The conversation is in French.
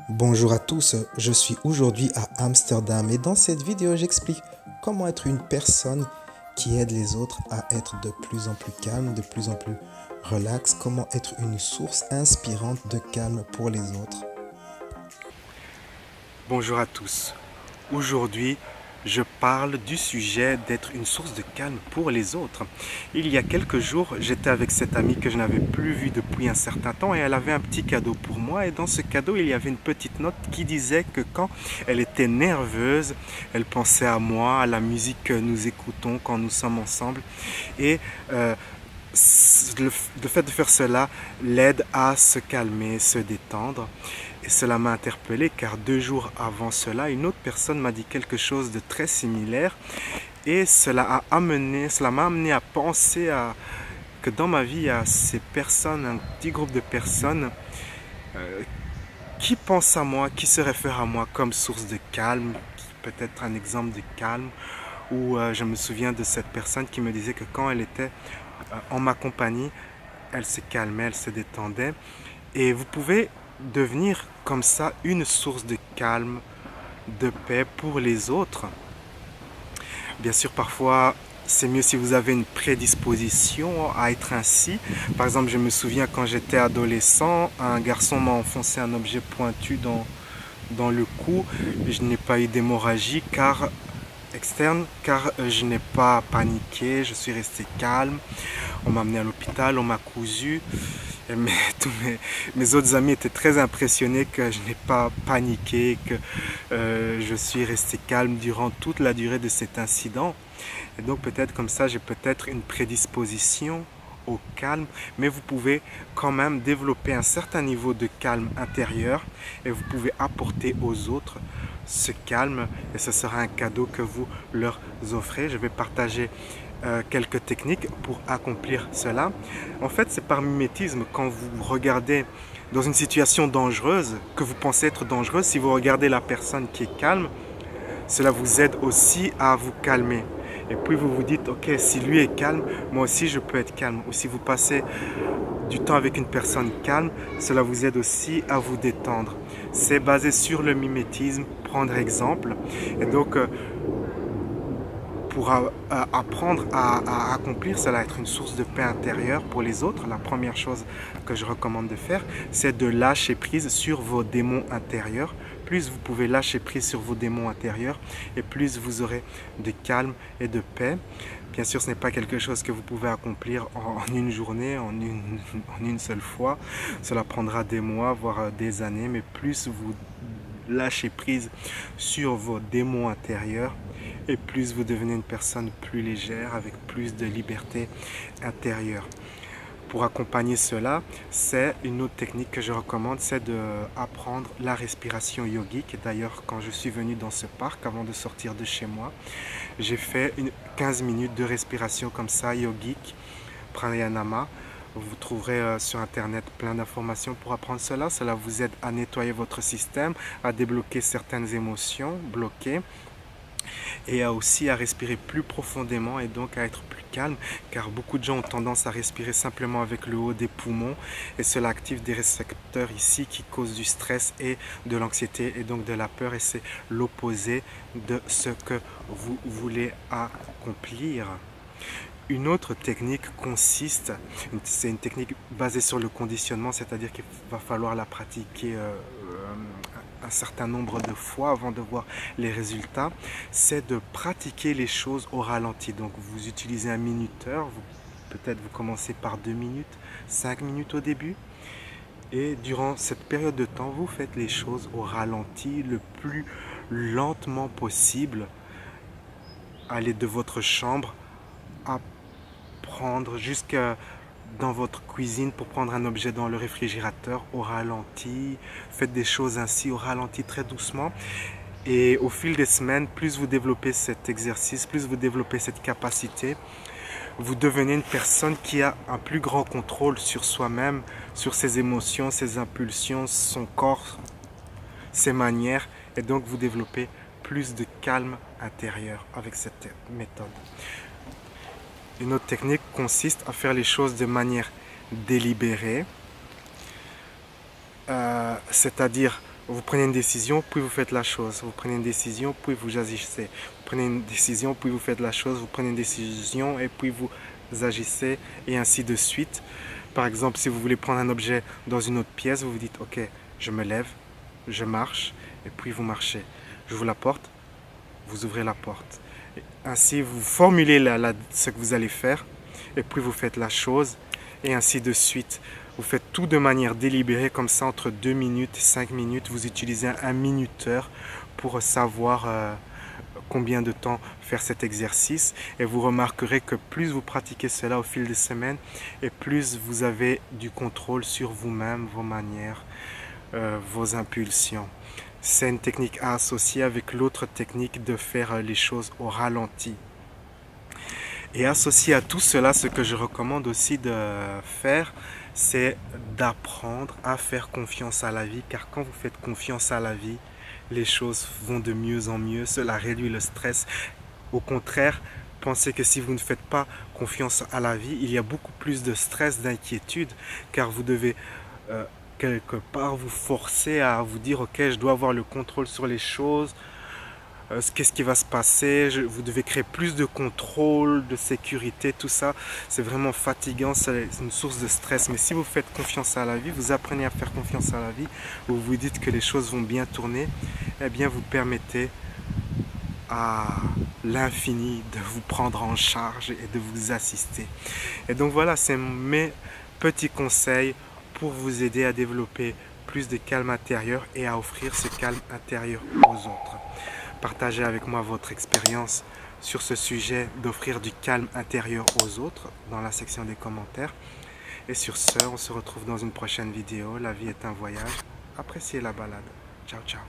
Bonjour à tous, je suis aujourd'hui à Amsterdam et dans cette vidéo j'explique comment être une personne qui aide les autres à être de plus en plus calme, de plus en plus relax, comment être une source inspirante de calme pour les autres. Bonjour à tous. Aujourd'hui, je parle du sujet d'être une source de calme pour les autres. Il y a quelques jours, j'étais avec cette amie que je n'avais plus vue depuis un certain temps et elle avait un petit cadeau pour moi. Et dans ce cadeau, il y avait une petite note qui disait que quand elle était nerveuse, elle pensait à moi, à la musique que nous écoutons quand nous sommes ensemble. Et le fait de faire cela l'aide à se calmer, se détendre. Et cela m'a interpellé car 2 jours avant cela, une autre personne m'a dit quelque chose de très similaire. Et cela m'a amené à penser que dans ma vie, il y a ces personnes, un petit groupe de personnes qui pensent à moi, qui se réfèrent à moi comme source de calme, peut-être un exemple de calme. Ou je me souviens de cette personne qui me disait que quand elle était en ma compagnie, elle se calmait, elle se détendait. Et vous pouvez devenir comme ça une source de calme, de paix pour les autres. Bien sûr, parfois, c'est mieux si vous avez une prédisposition à être ainsi. Par exemple, je me souviens quand j'étais adolescent, un garçon m'a enfoncé un objet pointu dans le cou. Je n'ai pas eu d'hémorragie externe car je n'ai pas paniqué, je suis resté calme. On m'a amené à l'hôpital, on m'a cousu. Et mes autres amis étaient très impressionnés que je n'ai pas paniqué, que je suis resté calme durant toute la durée de cet incident. Et donc peut-être comme ça, j'ai peut-être une prédisposition au calme, mais vous pouvez quand même développer un certain niveau de calme intérieur et vous pouvez apporter aux autres ce calme et ce sera un cadeau que vous leur offrez. Je vais partager quelques techniques pour accomplir cela. En fait, c'est par mimétisme. Quand vous regardez dans une situation dangereuse, que vous pensez être dangereuse, si vous regardez la personne qui est calme, cela vous aide aussi à vous calmer. Et puis vous vous dites, ok, si lui est calme, moi aussi je peux être calme. Ou si vous passez du temps avec une personne calme, cela vous aide aussi à vous détendre. C'est basé sur le mimétisme, prendre exemple. Et donc, pour apprendre à accomplir cela, être une source de paix intérieure pour les autres, la première chose que je recommande de faire, c'est de lâcher prise sur vos démons intérieurs. Plus vous pouvez lâcher prise sur vos démons intérieurs, et plus vous aurez de calme et de paix. Bien sûr, ce n'est pas quelque chose que vous pouvez accomplir en une journée, en une seule fois. Cela prendra des mois, voire des années, mais plus vous lâchez prise sur vos démons intérieurs, et plus vous devenez une personne plus légère, avec plus de liberté intérieure. Pour accompagner cela, c'est une autre technique que je recommande, c'est d'apprendre la respiration yogique. D'ailleurs, quand je suis venu dans ce parc, avant de sortir de chez moi, j'ai fait 15 minutes de respiration comme ça, yogique, pranayama. Vous trouverez sur internet plein d'informations pour apprendre cela. Cela vous aide à nettoyer votre système, à débloquer certaines émotions bloquées et aussi à respirer plus profondément et donc à être plus calme car beaucoup de gens ont tendance à respirer simplement avec le haut des poumons et cela active des récepteurs ici qui causent du stress et de l'anxiété et donc de la peur et c'est l'opposé de ce que vous voulez accomplir. Une autre technique consiste, c'est une technique basée sur le conditionnement, c'est-à-dire qu'il va falloir la pratiquer un certain nombre de fois avant de voir les résultats, c'est de pratiquer les choses au ralenti. Donc vous utilisez un minuteur, peut-être vous commencez par 2 minutes, 5 minutes au début, et durant cette période de temps, vous faites les choses au ralenti, le plus lentement possible. Allez de votre chambre à prendre jusqu'à dans votre cuisine pour prendre un objet dans le réfrigérateur au ralenti. Faites des choses ainsi au ralenti très doucement. Et au fil des semaines, plus vous développez cet exercice, plus vous développez cette capacité, vous devenez une personne qui a un plus grand contrôle sur soi-même, sur ses émotions, ses impulsions, son corps, ses manières. Et donc vous développez plus de calme intérieur avec cette méthode. Une autre technique consiste à faire les choses de manière délibérée. C'est-à-dire, vous prenez une décision, puis vous faites la chose. Vous prenez une décision, puis vous agissez. Vous prenez une décision, puis vous faites la chose. Vous prenez une décision, et puis vous agissez, et ainsi de suite. Par exemple, si vous voulez prendre un objet dans une autre pièce, vous vous dites, ok, je me lève, je marche, et puis vous marchez. J'ouvre la porte, vous ouvrez la porte. Et ainsi, vous formulez ce que vous allez faire, et puis vous faites la chose, et ainsi de suite. Vous faites tout de manière délibérée, comme ça, entre 2 minutes et 5 minutes. Vous utilisez un minuteur pour savoir combien de temps faire cet exercice. Et vous remarquerez que plus vous pratiquez cela au fil des semaines, et plus vous avez du contrôle sur vous-même, vos manières, vos impulsions. C'est une technique à associer avec l'autre technique de faire les choses au ralenti. Et associé à tout cela, ce que je recommande aussi de faire, c'est d'apprendre à faire confiance à la vie. Car quand vous faites confiance à la vie, les choses vont de mieux en mieux. Cela réduit le stress. Au contraire, pensez que si vous ne faites pas confiance à la vie, il y a beaucoup plus de stress, d'inquiétude. Car vous devez quelque part vous forcer à vous dire, ok, je dois avoir le contrôle sur les choses. Qu'est-ce qui va se passer, vous devez créer plus de contrôle, de sécurité, tout ça, c'est vraiment fatigant, c'est une source de stress. Mais si vous faites confiance à la vie, vous apprenez à faire confiance à la vie, vous vous dites que les choses vont bien tourner, eh bien vous permettez à l'infini de vous prendre en charge et de vous assister. Et donc voilà, c'est mes petits conseils pour vous aider à développer plus de calme intérieur et à offrir ce calme intérieur aux autres. Partagez avec moi votre expérience sur ce sujet d'offrir du calme intérieur aux autres dans la section des commentaires. Et sur ce, on se retrouve dans une prochaine vidéo. La vie est un voyage. Appréciez la balade. Ciao, ciao.